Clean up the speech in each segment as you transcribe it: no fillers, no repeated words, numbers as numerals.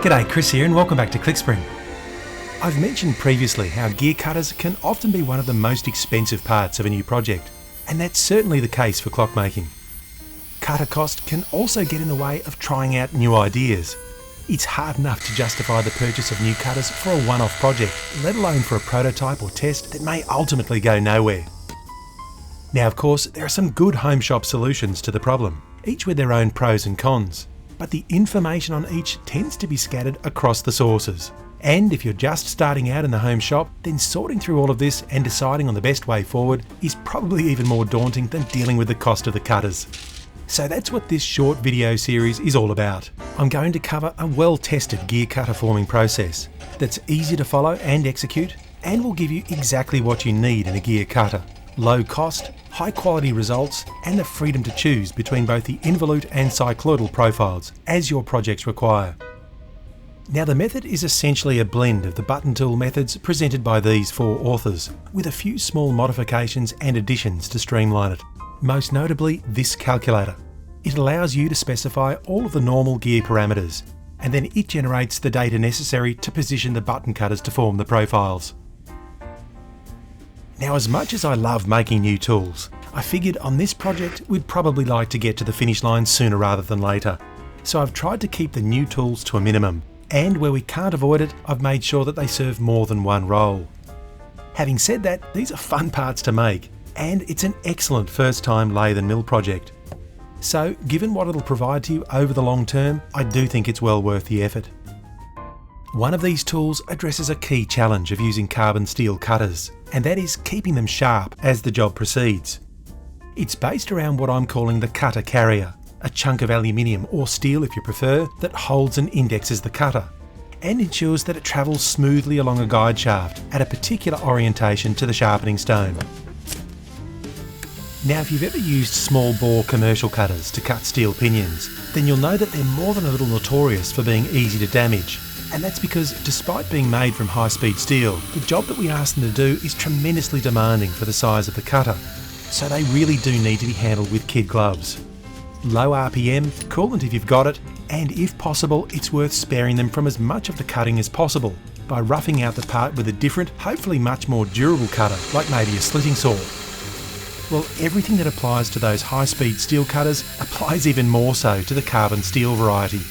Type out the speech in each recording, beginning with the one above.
G'day, Chris here and welcome back to ClickSpring. I've mentioned previously how gear cutters can often be one of the most expensive parts of a new project, and that's certainly the case for clockmaking. Cutter cost can also get in the way of trying out new ideas. It's hard enough to justify the purchase of new cutters for a one-off project, let alone for a prototype or test that may ultimately go nowhere. Now of course, there are some good home shop solutions to the problem, each with their own pros and cons. But the information on each tends to be scattered across the sources. And if you're just starting out in the home shop, then sorting through all of this and deciding on the best way forward is probably even more daunting than dealing with the cost of the cutters. So that's what this short video series is all about. I'm going to cover a well-tested gear cutter forming process that's easy to follow and execute, and will give you exactly what you need in a gear cutter. Low cost, high quality results, and the freedom to choose between both the involute and cycloidal profiles as your projects require. Now the method is essentially a blend of the button tool methods presented by these four authors, with a few small modifications and additions to streamline it. Most notably this calculator. It allows you to specify all of the normal gear parameters, and then it generates the data necessary to position the button cutters to form the profiles. Now as much as I love making new tools, I figured on this project we'd probably like to get to the finish line sooner rather than later. So I've tried to keep the new tools to a minimum, and where we can't avoid it, I've made sure that they serve more than one role. Having said that, these are fun parts to make, and it's an excellent first time lathe and mill project. So given what it'll provide to you over the long term, I do think it's well worth the effort. One of these tools addresses a key challenge of using carbon steel cutters, and that is keeping them sharp as the job proceeds. It's based around what I'm calling the cutter carrier, a chunk of aluminium or steel if you prefer, that holds and indexes the cutter, and ensures that it travels smoothly along a guide shaft at a particular orientation to the sharpening stone. Now if you've ever used small bore commercial cutters to cut steel pinions, then you'll know that they're more than a little notorious for being easy to damage. And that's because despite being made from high-speed steel, the job that we ask them to do is tremendously demanding for the size of the cutter. So they really do need to be handled with kid gloves. Low RPM, coolant if you've got it, and if possible, it's worth sparing them from as much of the cutting as possible by roughing out the part with a different, hopefully much more durable cutter, like maybe a slitting saw. Well, everything that applies to those high-speed steel cutters applies even more so to the carbon steel variety.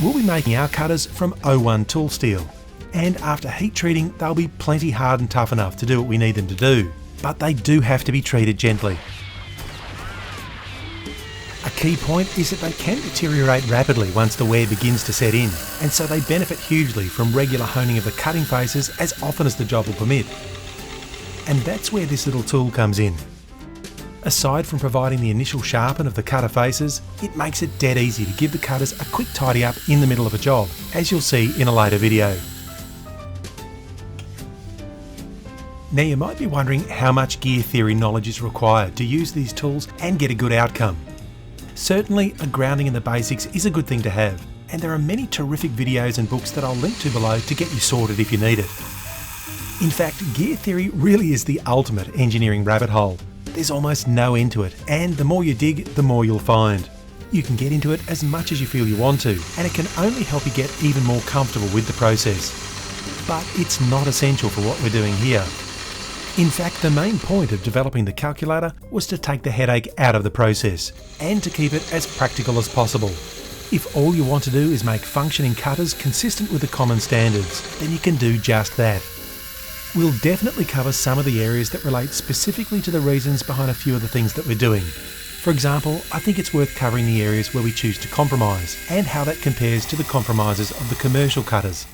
We'll be making our cutters from O1 tool steel, and after heat treating they'll be plenty hard and tough enough to do what we need them to do, but they do have to be treated gently. A key point is that they can deteriorate rapidly once the wear begins to set in, and so they benefit hugely from regular honing of the cutting faces as often as the job will permit. And that's where this little tool comes in. Aside from providing the initial sharpen of the cutter faces, it makes it dead easy to give the cutters a quick tidy up in the middle of a job, as you'll see in a later video. Now you might be wondering how much gear theory knowledge is required to use these tools and get a good outcome. Certainly a grounding in the basics is a good thing to have, and there are many terrific videos and books that I'll link to below to get you sorted if you need it. In fact, gear theory really is the ultimate engineering rabbit hole. There's almost no end to it, and the more you dig, the more you'll find. You can get into it as much as you feel you want to, and it can only help you get even more comfortable with the process. But it's not essential for what we're doing here. In fact, the main point of developing the calculator was to take the headache out of the process, and to keep it as practical as possible. If all you want to do is make functioning cutters consistent with the common standards, then you can do just that. We'll definitely cover some of the areas that relate specifically to the reasons behind a few of the things that we're doing. For example, I think it's worth covering the areas where we choose to compromise, and how that compares to the compromises of the commercial cutters.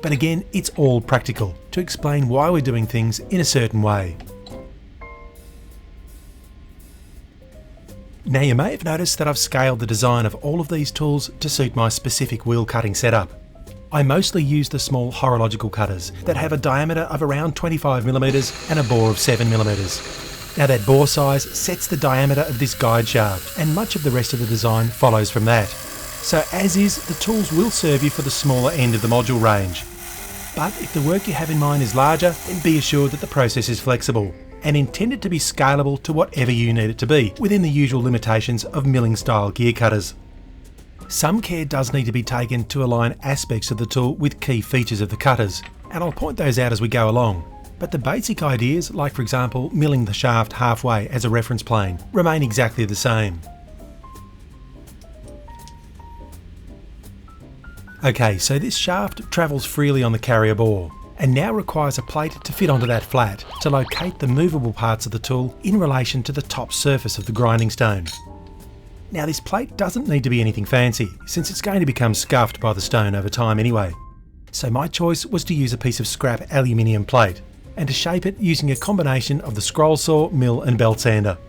But again, it's all practical, to explain why we're doing things in a certain way. Now you may have noticed that I've scaled the design of all of these tools to suit my specific wheel cutting setup. I mostly use the small horological cutters that have a diameter of around 25mm and a bore of 7mm. Now that bore size sets the diameter of this guide shaft, and much of the rest of the design follows from that. So as is, the tools will serve you for the smaller end of the module range. But if the work you have in mind is larger, then be assured that the process is flexible and intended to be scalable to whatever you need it to be, within the usual limitations of milling style gear cutters. Some care does need to be taken to align aspects of the tool with key features of the cutters, and I'll point those out as we go along. But the basic ideas, like for example milling the shaft halfway as a reference plane, remain exactly the same. Okay, so this shaft travels freely on the carrier bore, and now requires a plate to fit onto that flat to locate the movable parts of the tool in relation to the top surface of the grinding stone. Now this plate doesn't need to be anything fancy, since it's going to become scuffed by the stone over time anyway. So my choice was to use a piece of scrap aluminium plate, and to shape it using a combination of the scroll saw, mill and belt sander.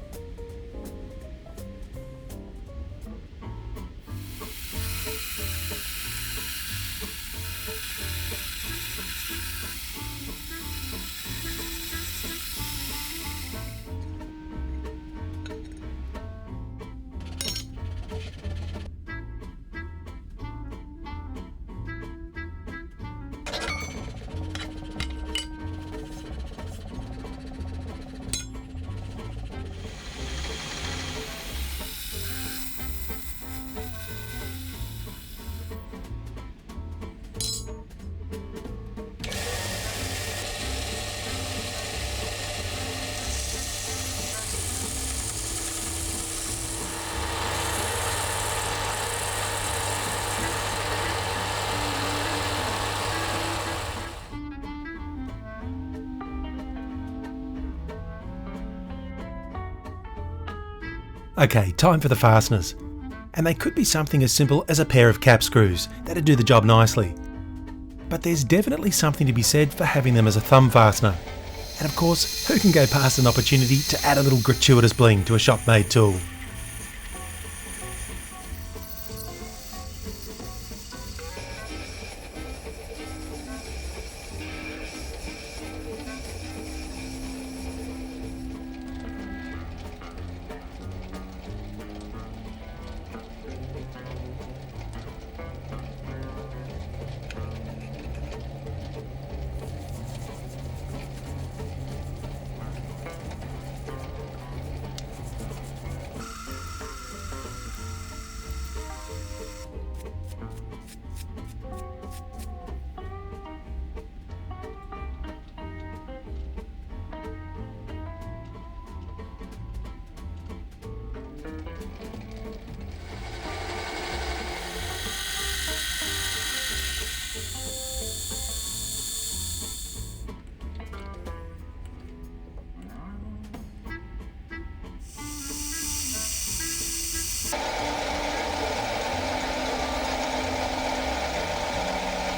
Okay, time for the fasteners. And they could be something as simple as a pair of cap screws, that'd do the job nicely. But there's definitely something to be said for having them as a thumb fastener. And of course, who can go past an opportunity to add a little gratuitous bling to a shop-made tool?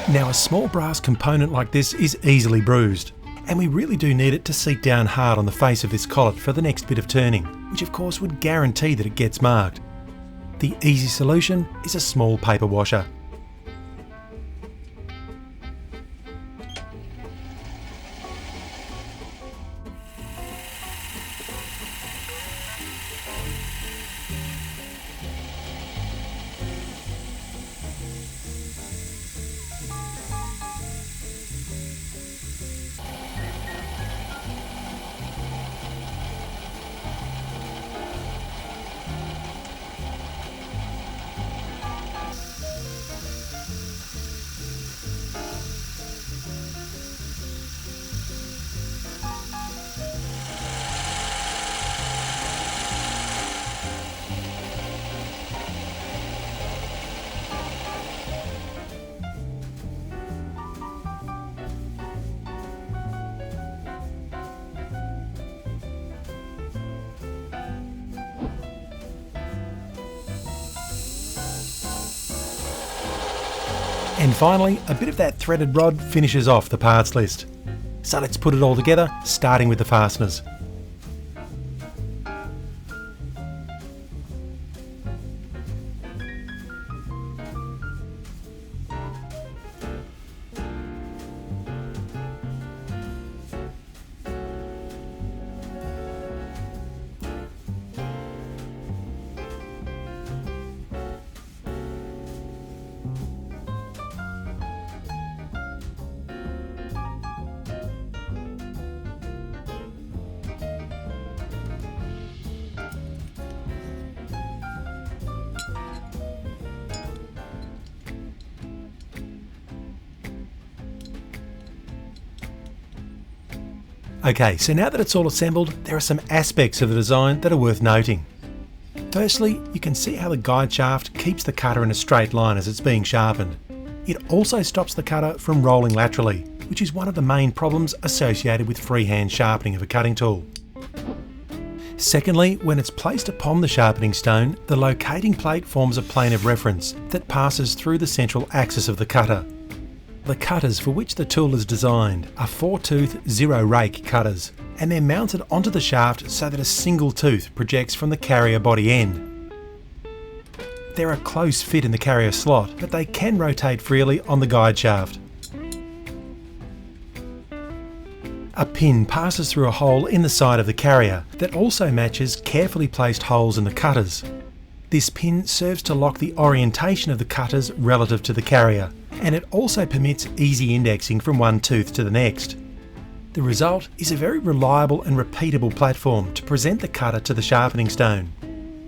Now a small brass component like this is easily bruised, and we really do need it to seat down hard on the face of this collet for the next bit of turning, which of course would guarantee that it gets marked. The easy solution is a small paper washer. And finally, a bit of that threaded rod finishes off the parts list. So let's put it all together, starting with the fasteners. Okay, so now that it's all assembled, there are some aspects of the design that are worth noting. Firstly, you can see how the guide shaft keeps the cutter in a straight line as it's being sharpened. It also stops the cutter from rolling laterally, which is one of the main problems associated with freehand sharpening of a cutting tool. Secondly, when it's placed upon the sharpening stone, the locating plate forms a plane of reference that passes through the central axis of the cutter. The cutters for which the tool is designed are 4-tooth zero rake cutters, and they're mounted onto the shaft so that a single tooth projects from the carrier body end. They're a close fit in the carrier slot, but they can rotate freely on the guide shaft. A pin passes through a hole in the side of the carrier that also matches carefully placed holes in the cutters. This pin serves to lock the orientation of the cutters relative to the carrier, and it also permits easy indexing from one tooth to the next. The result is a very reliable and repeatable platform to present the cutter to the sharpening stone.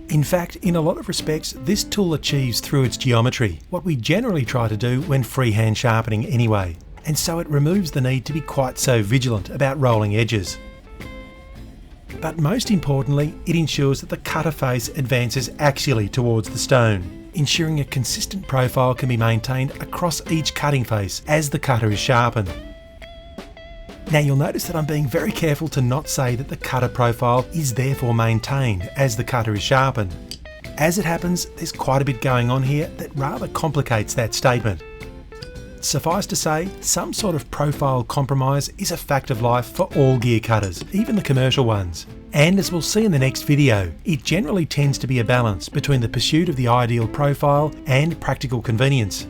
In fact, in a lot of respects, this tool achieves through its geometry what we generally try to do when freehand sharpening anyway, and so it removes the need to be quite so vigilant about rolling edges. But most importantly, it ensures that the cutter face advances axially towards the stone, ensuring a consistent profile can be maintained across each cutting face as the cutter is sharpened. Now you'll notice that I'm being very careful to not say that the cutter profile is therefore maintained as the cutter is sharpened. As it happens, there's quite a bit going on here that rather complicates that statement. Suffice to say, some sort of profile compromise is a fact of life for all gear cutters, even the commercial ones. And as we'll see in the next video, it generally tends to be a balance between the pursuit of the ideal profile and practical convenience.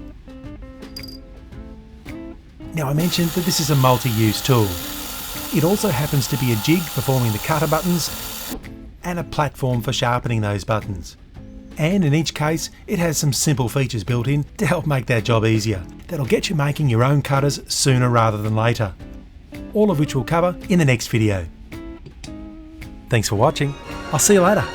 Now I mentioned that this is a multi-use tool. It also happens to be a jig for forming the cutter buttons and a platform for sharpening those buttons. And in each case, it has some simple features built in to help make that job easier. That'll get you making your own cutters sooner rather than later. All of which we'll cover in the next video. Thanks for watching. I'll see you later.